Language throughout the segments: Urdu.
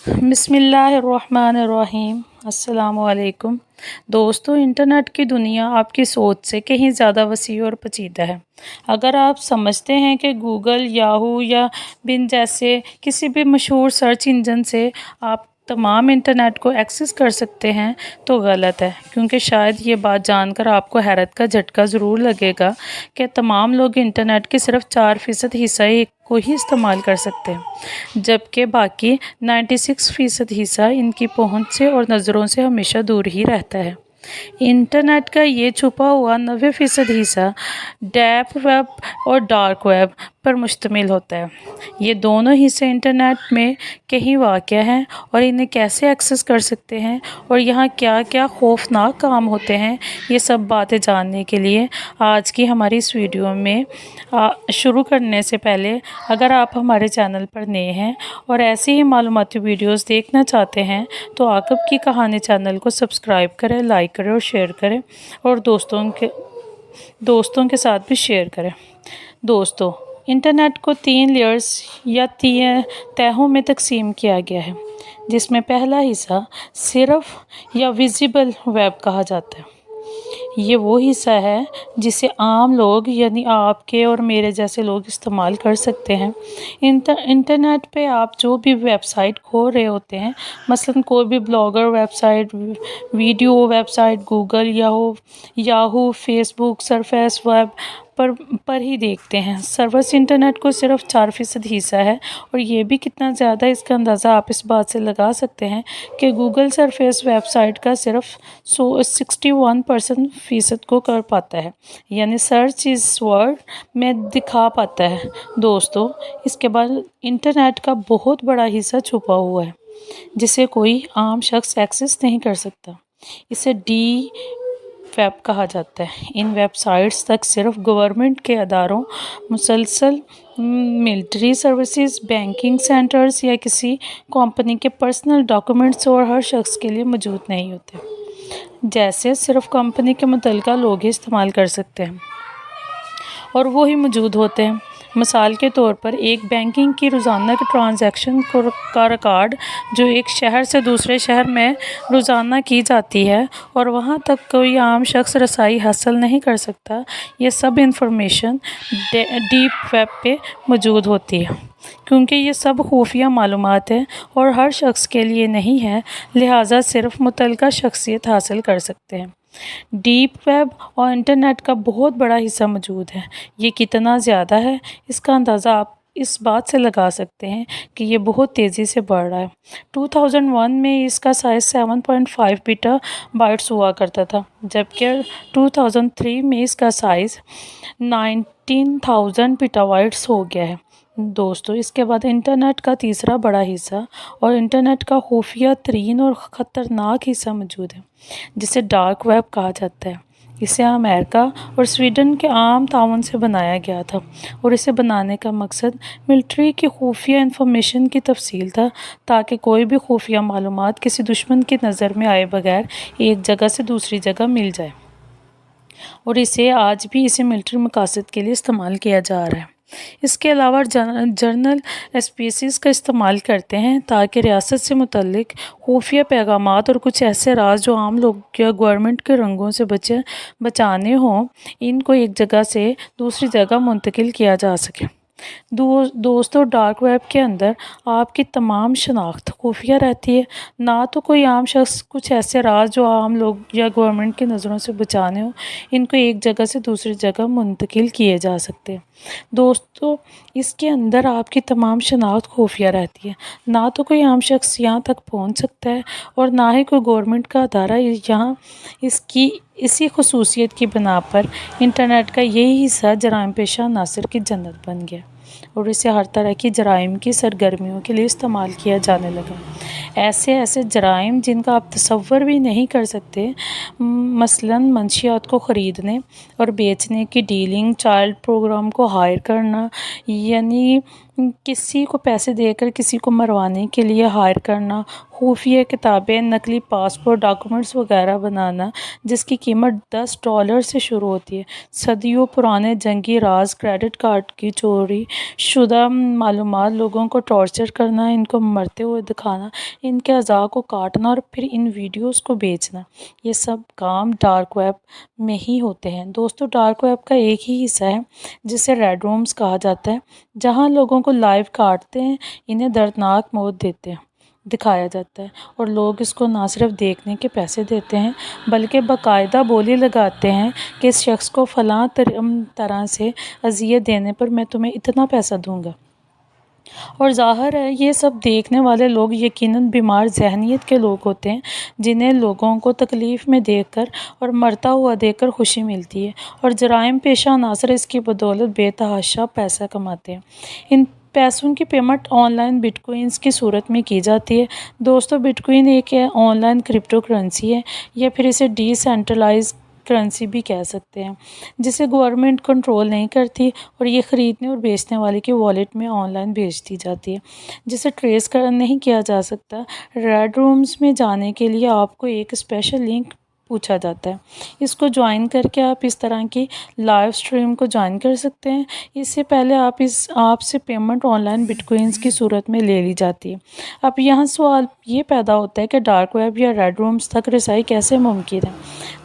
بسم اللہ الرحمن الرحیم۔ السلام علیکم دوستو، انٹرنیٹ کی دنیا آپ کی سوچ سے کہیں زیادہ وسیع اور پیچیدہ ہے۔ اگر آپ سمجھتے ہیں کہ گوگل، یاہو یا بنگ جیسے کسی بھی مشہور سرچ انجن سے آپ تمام انٹرنیٹ کو ایکسس کر سکتے ہیں تو غلط ہے، کیونکہ شاید یہ بات جان کر آپ کو حیرت کا جھٹکا ضرور لگے گا کہ تمام لوگ انٹرنیٹ کے صرف 4% حصہ کو ہی استعمال کر سکتے ہیں، جبکہ باقی 96% حصہ ان کی پہنچ سے اور نظروں سے ہمیشہ دور ہی رہتا ہے۔ انٹرنیٹ کا یہ چھپا ہوا 90% حصہ ڈیپ ویب اور ڈارک ویب پر مشتمل ہوتا ہے۔ یہ دونوں حصے انٹرنیٹ میں کہیں واقع ہیں اور انہیں کیسے ایکسس کر سکتے ہیں اور یہاں کیا کیا خوفناک کام ہوتے ہیں، یہ سب باتیں جاننے کے لیے آج کی ہماری اس ویڈیو میں شروع کرنے سے پہلے اگر آپ ہمارے چینل پر نئے ہیں اور ایسی ہی معلوماتی ویڈیوز دیکھنا چاہتے ہیں تو عاقب کی کہانی چینل کو سبسکرائب کریں، لائک کریں اور شیئر کریں اور دوستوں کے ساتھ بھی شیئر کریں۔ دوستو، انٹرنیٹ کو 3 لیئرز یا تہوں میں تقسیم کیا گیا ہے، جس میں پہلا حصہ صرف یا ویزیبل ویب کہا جاتا ہے۔ یہ وہ حصہ ہے جسے عام لوگ یعنی آپ کے اور میرے جیسے لوگ استعمال کر سکتے ہیں۔ انٹرنیٹ پہ آپ جو بھی ویب سائٹ کھول رہے ہوتے ہیں، مثلاً کوئی بھی blogger website, video website, Google, Yahoo, Facebook, surface web پر ہی دیکھتے ہیں۔ سروس انٹرنیٹ کو صرف 4% حصہ ہے، اور یہ بھی کتنا زیادہ اس کا اندازہ آپ اس بات سے لگا سکتے ہیں کہ گوگل سرفیس ویب سائٹ کا صرف 61% کو کر پاتا ہے، یعنی سرچ اس ورڈ میں دکھا پاتا ہے۔ دوستو، اس کے بعد انٹرنیٹ کا بہت بڑا حصہ چھپا ہوا ہے جسے کوئی عام شخص ایکسس نہیں کر سکتا۔ اسے ڈیپ ویب کہا جاتا ہے۔ ان ویب سائٹس تک صرف گورنمنٹ کے اداروں، مسلسل ملٹری سروسز، بینکنگ سینٹرز یا کسی کمپنی کے پرسنل ڈاکیومنٹس اور ہر شخص کے لیے موجود نہیں ہوتے، جیسے صرف کمپنی کے متعلقہ لوگ ہی استعمال کر سکتے ہیں اور وہی موجود ہوتے ہیں۔ مثال کے طور پر ایک بینکنگ کی روزانہ کے ٹرانزیکشن کا ریکارڈ جو ایک شہر سے دوسرے شہر میں روزانہ کی جاتی ہے اور وہاں تک کوئی عام شخص رسائی حاصل نہیں کر سکتا، یہ سب انفارمیشن ڈیپ ویب پہ موجود ہوتی ہے۔ کیونکہ یہ سب خفیہ معلومات ہیں اور ہر شخص کے لیے نہیں ہے، لہٰذا صرف متعلقہ شخصیت حاصل کر سکتے ہیں۔ ڈیپ ویب اور انٹرنیٹ کا بہت بڑا حصہ موجود ہے۔ یہ کتنا زیادہ ہے، اس کا اندازہ آپ اس بات سے لگا سکتے ہیں کہ یہ بہت تیزی سے بڑھ رہا ہے۔ 2001 میں اس کا سائز 7.5 پیٹا بائٹس ہوا کرتا تھا، جبکہ 2003 میں اس کا سائز 19,000 پیٹا بائٹس ہو گیا ہے۔ دوستو، اس کے بعد انٹرنیٹ کا تیسرا بڑا حصہ اور انٹرنیٹ کا خفیہ ترین اور خطرناک حصہ موجود ہے، جسے ڈارک ویب کہا جاتا ہے۔ اسے امریکہ اور سویڈن کے عام تعاون سے بنایا گیا تھا اور اسے بنانے کا مقصد ملٹری کی خفیہ انفارمیشن کی تفصیل تھا، تاکہ کوئی بھی خفیہ معلومات کسی دشمن کی نظر میں آئے بغیر ایک جگہ سے دوسری جگہ مل جائے، اور آج بھی اسے ملٹری مقاصد کے لیے استعمال کیا جا رہا ہے۔ اس کے علاوہ جرنل اسپیسیز کا استعمال کرتے ہیں تاکہ ریاست سے متعلق خفیہ پیغامات اور کچھ ایسے راز جو عام لوگ یا گورنمنٹ کے رنگوں سے بچانے ہوں، ان کو ایک جگہ سے دوسری جگہ منتقل کیا جا سکے۔ دوستو، ڈارک ویب کے اندر آپ کی تمام شناخت خفیہ رہتی ہے، نہ تو کوئی عام شخص کچھ ایسے راز جو عام لوگ یا گورنمنٹ کی نظروں سے بچانے ہوں، ان کو ایک جگہ سے دوسری جگہ منتقل کیے جا سکتے ہیں۔ دوستو، اس کے اندر آپ کی تمام شناخت خفیہ رہتی ہے، نہ تو کوئی عام شخص یہاں تک پہنچ سکتا ہے اور نہ ہی کوئی گورنمنٹ کا ادارہ یہاں۔ اسی خصوصیت کی بنا پر انٹرنیٹ کا یہی حصہ جرائم پیشہ عناصر کی جنت بن گیا اور اسے ہر طرح کی جرائم کی سرگرمیوں کے لیے استعمال کیا جانے لگا۔ ایسے ایسے جرائم جن کا آپ تصور بھی نہیں کر سکتے، مثلاً منشیات کو خریدنے اور بیچنے کی ڈیلنگ، چائلڈ پروگرام کو ہائر کرنا، یعنی کسی کو پیسے دے کر کسی کو مروانے کے لیے ہائر کرنا، خفیہ کتابیں، نقلی پاسپورٹ، ڈاکومنٹس وغیرہ بنانا جس کی قیمت $10 سے شروع ہوتی ہے، صدیوں پرانے جنگی راز، کریڈٹ کارڈ کی چوری شدہ معلومات، لوگوں کو ٹارچر کرنا، ان کو مرتے ہوئے دکھانا، ان کے اعضاء کو کاٹنا اور پھر ان ویڈیوز کو بیچنا، یہ سب کام ڈارک ویب میں ہی ہوتے ہیں۔ دوستو، ڈارک ویب کا ایک ہی حصہ ہے جسے ریڈ رومز کہا جاتا ہے، جہاں لوگوں کو لائیو کاٹتے ہیں، انہیں دردناک موت دیتے ہیں دکھایا جاتا ہے، اور لوگ اس کو نہ صرف دیکھنے کے پیسے دیتے ہیں بلکہ باقاعدہ بولی لگاتے ہیں کہ اس شخص کو فلاں طرح سے اذیت دینے پر میں تمہیں اتنا پیسہ دوں گا۔ اور ظاہر ہے یہ سب دیکھنے والے لوگ یقیناً بیمار ذہنیت کے لوگ ہوتے ہیں، جنہیں لوگوں کو تکلیف میں دیکھ کر اور مرتا ہوا دیکھ کر خوشی ملتی ہے، اور جرائم پیشہ عناصر اس کی بدولت بے تحاشا پیسہ کماتے ہیں۔ ان پیسوں کی payment on line but Queens کی صورت میں کی جاتی ہے۔ دوستو، بٹ کوئن ایک آن لائن کرپٹو کرنسی ہے، یا پھر اسے ڈی سینٹرلائز کرنسی بھی کہہ سکتے ہیں، جسے گورنمنٹ کنٹرول نہیں کرتی، اور یہ خریدنے اور بیچنے والے کی والیٹ میں آن لائن بھیج دی جاتی ہے، جسے ٹریس نہیں کیا جا سکتا۔ ریڈ رومز میں جانے کے لیے آپ کو ایک اسپیشل لنک پوچھا جاتا ہے، اس کو جوائن کر کے آپ اس طرح کی لائیو سٹریم کو جوائن کر سکتے ہیں۔ اس سے پہلے آپ سے payment on line but Queens کی صورت میں لے لی جاتی ہے۔ اب یہاں سوال یہ پیدا ہوتا ہے کہ ڈارک ویب یا ریڈ رومز تک رسائی کیسے ممکن ہے؟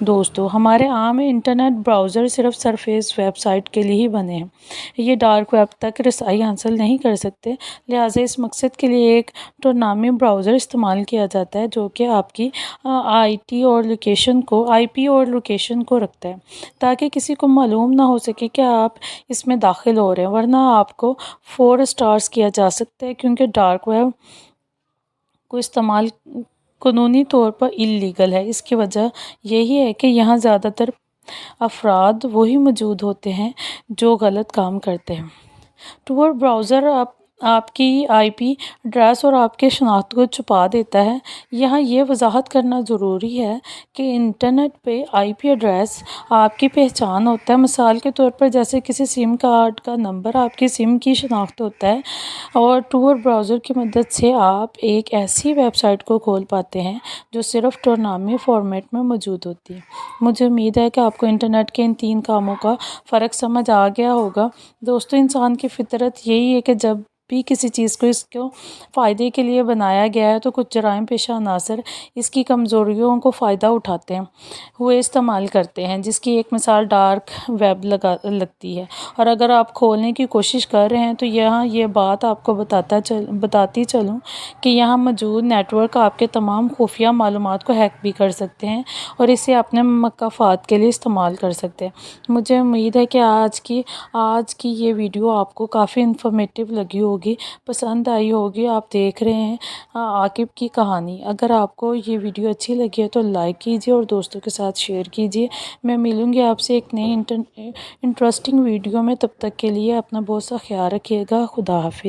دوستو، ہمارے عام انٹرنیٹ براؤزر صرف سرفیس ویب سائٹ کے لیے ہی بنے ہیں، یہ ڈارک ویب تک رسائی حاصل نہیں کر سکتے، لہٰذا اس مقصد کے لیے ایک ٹورنامی براؤزر استعمال کیا جاتا ہے جو کہ آپ کی آئی پی اور لوکیشن کو رکھتا ہے، تاکہ کسی کو معلوم نہ ہو سکے کہ آپ اس میں داخل ہو رہے ہیں، ورنہ آپ کو 4 اسٹارز کیا جا سکتا ہے، کیونکہ ڈارک ویب کو استعمال قانونی طور پر اللیگل ہے۔ اس کی وجہ یہی ہے کہ یہاں زیادہ تر افراد وہی موجود ہوتے ہیں جو غلط کام کرتے ہیں۔ ٹور براؤزر آپ کی آئی پی ایڈریس اور آپ کے شناخت کو چھپا دیتا ہے۔ یہاں یہ وضاحت کرنا ضروری ہے کہ انٹرنیٹ پہ آئی پی ایڈریس آپ کی پہچان ہوتا ہے، مثال کے طور پر جیسے کسی سم کارڈ کا نمبر آپ کی سم کی شناخت ہوتا ہے، اور ٹور براؤزر کی مدد سے آپ ایک ایسی ویب سائٹ کو کھول پاتے ہیں جو صرف ٹورنامی فارمیٹ میں موجود ہوتی ہے۔ مجھے امید ہے کہ آپ کو انٹرنیٹ کے ان 3 کاموں کا فرق سمجھ آ گیا ہوگا۔ دوستو، انسان کی فطرت یہی ہے کہ جب بھی کسی چیز کو اس کو فائدے کے لیے بنایا گیا ہے تو کچھ جرائم پیشہ عناصر اس کی کمزوریوں کو فائدہ اٹھاتے ہوئے استعمال کرتے ہیں، جس کی ایک مثال ڈارک ویب لگتی ہے۔ اور اگر آپ کھولنے کی کوشش کر رہے ہیں تو یہاں یہ بات آپ کو بتاتی چلوں کہ یہاں موجود نیٹ ورک آپ کے تمام خفیہ معلومات کو ہیک بھی کر سکتے ہیں اور اسے اپنے مفاد کے لیے استعمال کر سکتے ہیں۔ مجھے امید ہے کہ آج کی یہ ویڈیو آپ کو کافی انفارمیٹیو لگی ہوگی، پسند آئی ہوگی۔ آپ دیکھ رہے ہیں عاقب کی کہانی۔ اگر آپ کو یہ ویڈیو اچھی لگی ہے تو لائک کیجیے اور دوستوں کے ساتھ شیئر کیجیے۔ میں ملوں گی آپ سے ایک نئی انٹرسٹنگ ویڈیو میں، تب تک کے لیے اپنا بہت سا خیال رکھیے گا۔ خدا حافظ۔